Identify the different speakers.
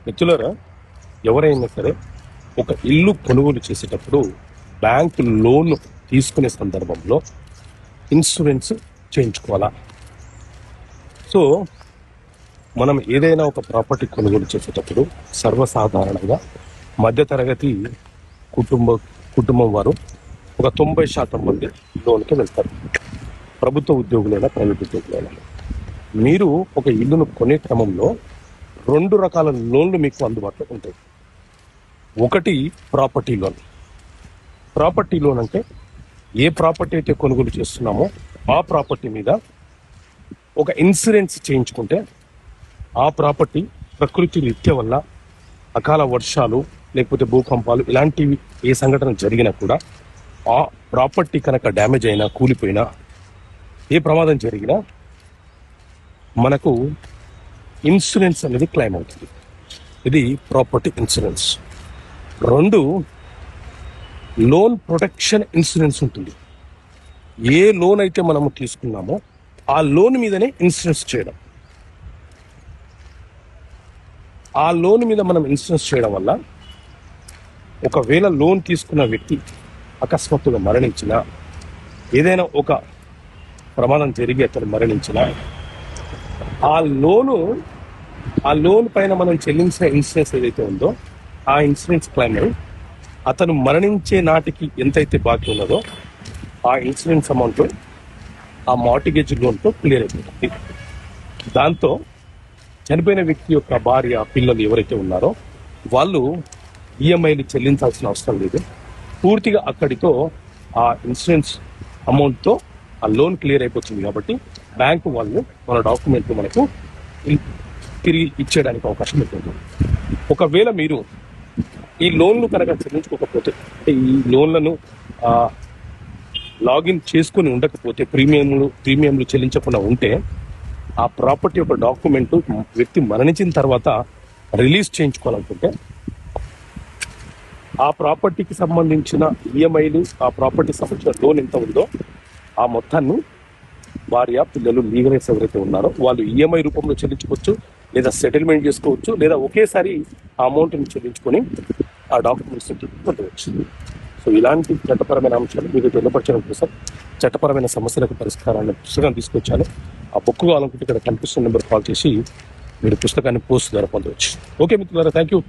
Speaker 1: మిత్రులారా, ఎవరైనా సరే ఒక ఇల్లు కొనుగోలు చేసేటప్పుడు బ్యాంకు లోన్ తీసుకునే సందర్భంలో ఇన్సూరెన్స్ చేయించుకోవాలా? సో మనం ఏదైనా ఒక ప్రాపర్టీ కొనుగోలు చేసేటప్పుడు సర్వసాధారణంగా మధ్యతరగతి కుటుంబం వారు ఒక 90% మంది లోన్కి వెళ్తారు. ప్రభుత్వ ఉద్యోగులైనా ప్రైవేట్ ఉద్యోగులైనా. మీరు ఒక ఇల్లును కొనే క్రమంలో 2 రకాల లోన్లు మీకు అందుబాటులో ఉంటాయి. ఒకటి ప్రాపర్టీ లోన్. ప్రాపర్టీ లోన్ అంటే ఏ ప్రాపర్టీ అయితే కొనుగోలు చేస్తున్నామో ఆ ప్రాపర్టీ మీద ఒక ఇన్సూరెన్స్ చేయించుకుంటే ఆ ప్రాపర్టీ ప్రకృతి రీత్యా వల్ల అకాల వర్షాలు లేకపోతే భూకంపాలు ఇలాంటివి ఏ సంఘటన జరిగినా కూడా ఆ ప్రాపర్టీ కనుక డ్యామేజ్ అయినా, కూలిపోయినా, ఏ ప్రమాదం జరిగినా మనకు ఇన్సూరెన్స్ అనేది క్లెయిమ్ అవుతుంది. ఇది property insurance. 2, loan protection insurance ఉంటుంది. ఏ లోన్ అయితే మనము తీసుకున్నామో ఆ లోన్ మీదనే ఇన్సూరెన్స్ చేయడం. ఆ లోన్ మీద మనం ఇన్సూరెన్స్ చేయడం వల్ల ఒకవేళ లోన్ తీసుకున్న వ్యక్తి అకస్మాత్తుగా మరణించినా, ఏదైనా ఒక ప్రమాదం జరిగి అతను మరణించినా, ఆ లోన్ పైన మనం చెల్లించిన ఇన్సూరెన్స్ ఏదైతే ఉందో ఆ ఇన్సూరెన్స్ క్లెయిమ్ అతను మరణించే నాటికి ఎంతైతే బాకీ ఉన్నదో ఆ ఇన్సూరెన్స్ అమౌంట్ ఆ మార్టిగేజ్ లోన్తో క్లియర్ అయిపోతుంది. దాంతో చనిపోయిన వ్యక్తి యొక్క భార్య, పిల్లలు ఎవరైతే ఉన్నారో వాళ్ళు ఈఎంఐలు చెల్లించాల్సిన అవసరం లేదు. పూర్తిగా అక్కడితో ఆ ఇన్సూరెన్స్ అమౌంట్తో ఆ లోన్ క్లియర్ అయిపోతుంది. కాబట్టి బ్యాంకు వాళ్ళు మన డాక్యుమెంట్ మనకు తిరిగి ఇచ్చేయడానికి అవకాశం ఉంటుంది. ఒకవేళ మీరు ఈ లోన్లు కనుక చెల్లించుకోకపోతే, అంటే ఈ లోన్లను లాగిన్ చేసుకుని ఉండకపోతే, ప్రీమియంలు చెల్లించకుండా ఉంటే ఆ ప్రాపర్టీ యొక్క డాక్యుమెంట్ వ్యక్తి మరణించిన తర్వాత రిలీజ్ చేయించుకోవాలనుకుంటే ఆ ప్రాపర్టీకి సంబంధించిన ఈఎంఐలు, ఆ ప్రాపర్టీకి సంబంధించిన లోన్ ఎంత ఉందో ఆ మొత్తాన్ని భార్య, పిల్లలు, లీగల్స్ ఎవరైతే ఉన్నారో వాళ్ళు ఈఎంఐ రూపంలో చెల్లించుకోవచ్చు, లేదా సెటిల్మెంట్ చేసుకోవచ్చు, లేదా ఒకేసారి ఆ అమౌంట్ని చెల్లించుకొని ఆ డాక్యుమెంట్స్ పొందవచ్చు. సో ఇలాంటి చట్టపరమైన అంశాలు మీకు తెలియపరచడం కోసం చట్టపరమైన సమస్యలకు పరిష్కారాన్ని పుస్తకం తీసుకొచ్చాను. ఆ బుక్ కావాలనుకుంటే ఇక్కడ కనిపిస్తున్న నెంబర్ కాల్ చేసి మీరు పుస్తకాన్ని పోస్ట్ ద్వారా పొందవచ్చు. ఓకే మిత్రులారా, థ్యాంక్ యూ.